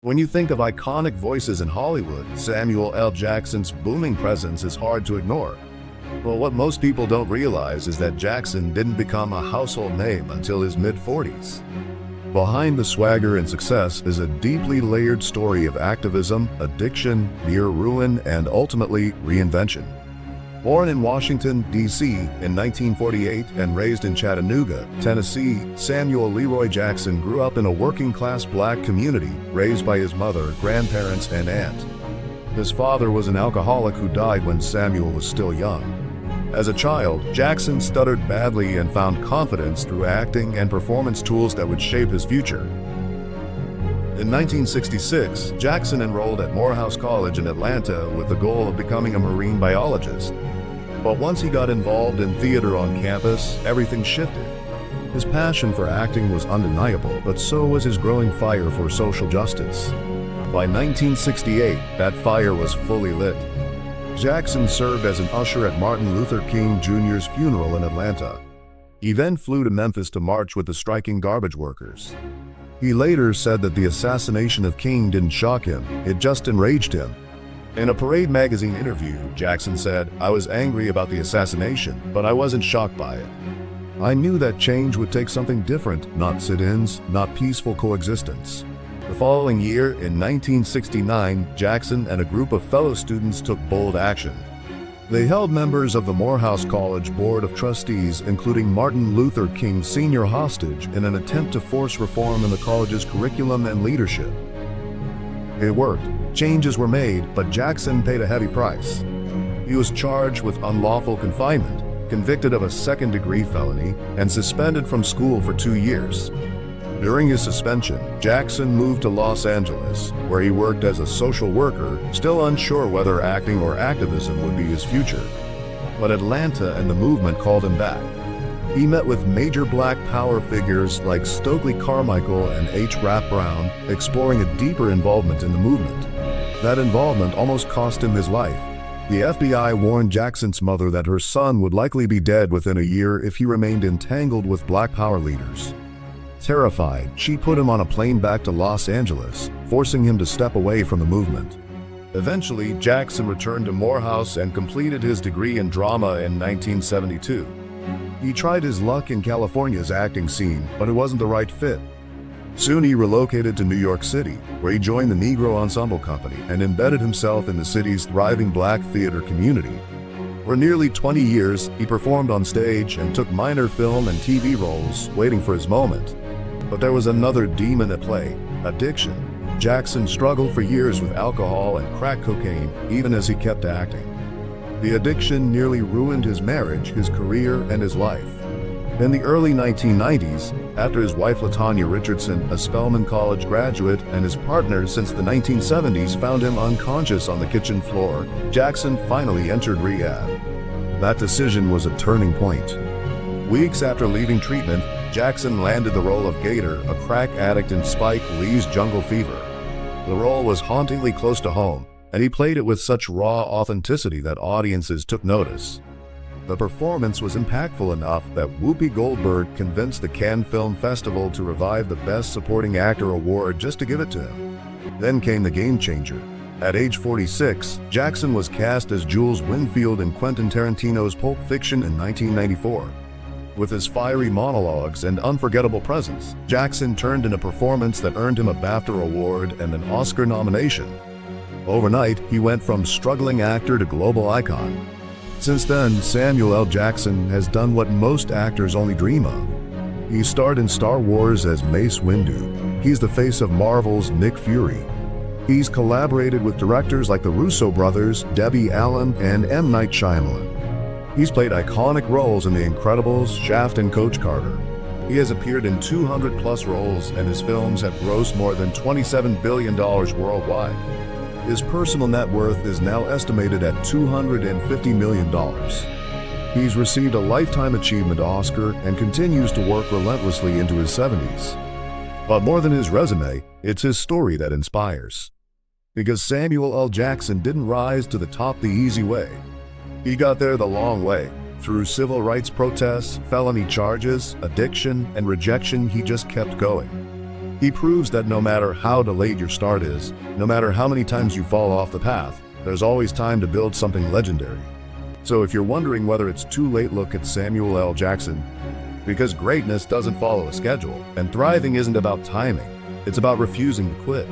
When you think of iconic voices in Hollywood, Samuel L. Jackson's booming presence is hard to ignore. But what most people don't realize is that Jackson didn't become a household name until his mid-40s. Behind the swagger and success is a deeply layered story of activism, addiction, near ruin, and ultimately reinvention. Born in Washington, D.C. in 1948 and raised in Chattanooga, Tennessee, Samuel Leroy Jackson grew up in a working-class black community, raised by his mother, grandparents, and aunt. His father was an alcoholic who died when Samuel was still young. As a child, Jackson stuttered badly and found confidence through acting and performance tools that would shape his future. In 1966, Jackson enrolled at Morehouse College in Atlanta with the goal of becoming a marine biologist. But once he got involved in theater on campus, everything shifted. His passion for acting was undeniable, but so was his growing fire for social justice. By 1968, that fire was fully lit. Jackson served as an usher at Martin Luther King Jr.'s funeral in Atlanta. He then flew to Memphis to march with the striking garbage workers. He later said that the assassination of King didn't shock him, it just enraged him. In a Parade magazine interview, Jackson said, "I was angry about the assassination, but I wasn't shocked by it. I knew that change would take something different, not sit-ins, not peaceful coexistence." The following year, in 1969, Jackson and a group of fellow students took bold action. They held members of the Morehouse College Board of Trustees, including Martin Luther King Sr. hostage in an attempt to force reform in the college's curriculum and leadership. It worked. Changes were made, but Jackson paid a heavy price. He was charged with unlawful confinement, convicted of a second-degree felony, and suspended from school for 2 years. During his suspension, Jackson moved to Los Angeles, where he worked as a social worker, still unsure whether acting or activism would be his future. But Atlanta and the movement called him back. He met with major black power figures like Stokely Carmichael and H. Rap Brown, exploring a deeper involvement in the movement. That involvement almost cost him his life. The FBI warned Jackson's mother that her son would likely be dead within a year if he remained entangled with black power leaders. Terrified, she put him on a plane back to Los Angeles, forcing him to step away from the movement. Eventually, Jackson returned to Morehouse and completed his degree in drama in 1972. He tried his luck in California's acting scene, but it wasn't the right fit. Soon he relocated to New York City, where he joined the Negro Ensemble Company and embedded himself in the city's thriving black theater community. For nearly 20 years, he performed on stage and took minor film and TV roles, waiting for his moment. But there was another demon at play: addiction. Jackson struggled for years with alcohol and crack cocaine, even as he kept acting. The addiction nearly ruined his marriage, his career, and his life. In the early 1990s, after his wife LaTanya Richardson, a Spelman College graduate, and his partner since the 1970s found him unconscious on the kitchen floor, Jackson finally entered rehab. That decision was a turning point. Weeks after leaving treatment, Jackson landed the role of Gator, a crack addict in Spike Lee's Jungle Fever. The role was hauntingly close to home, and he played it with such raw authenticity that audiences took notice. The performance was impactful enough that Whoopi Goldberg convinced the Cannes Film Festival to revive the Best Supporting Actor award just to give it to him. Then came the game changer. At age 46, Jackson was cast as Jules Winfield in Quentin Tarantino's Pulp Fiction in 1994. With his fiery monologues and unforgettable presence, Jackson turned in a performance that earned him a BAFTA award and an Oscar nomination. Overnight, he went from struggling actor to global icon. Since then, Samuel L. Jackson has done what most actors only dream of. He starred in Star Wars as Mace Windu. He's the face of Marvel's Nick Fury. He's collaborated with directors like the Russo brothers, Debbie Allen, and M. Night Shyamalan. He's played iconic roles in The Incredibles, Shaft, and Coach Carter. He has appeared in 200-plus roles, and his films have grossed more than $27 billion worldwide. His personal net worth is now estimated at $250 million. He's received a Lifetime Achievement Oscar and continues to work relentlessly into his 70s. But more than his resume, it's his story that inspires. Because Samuel L. Jackson didn't rise to the top the easy way. He got there the long way. Through civil rights protests, felony charges, addiction, and rejection, he just kept going. He proves that no matter how delayed your start is, no matter how many times you fall off the path, there's always time to build something legendary. So if you're wondering whether it's too late, look at Samuel L. Jackson. Because greatness doesn't follow a schedule, and thriving isn't about timing, it's about refusing to quit.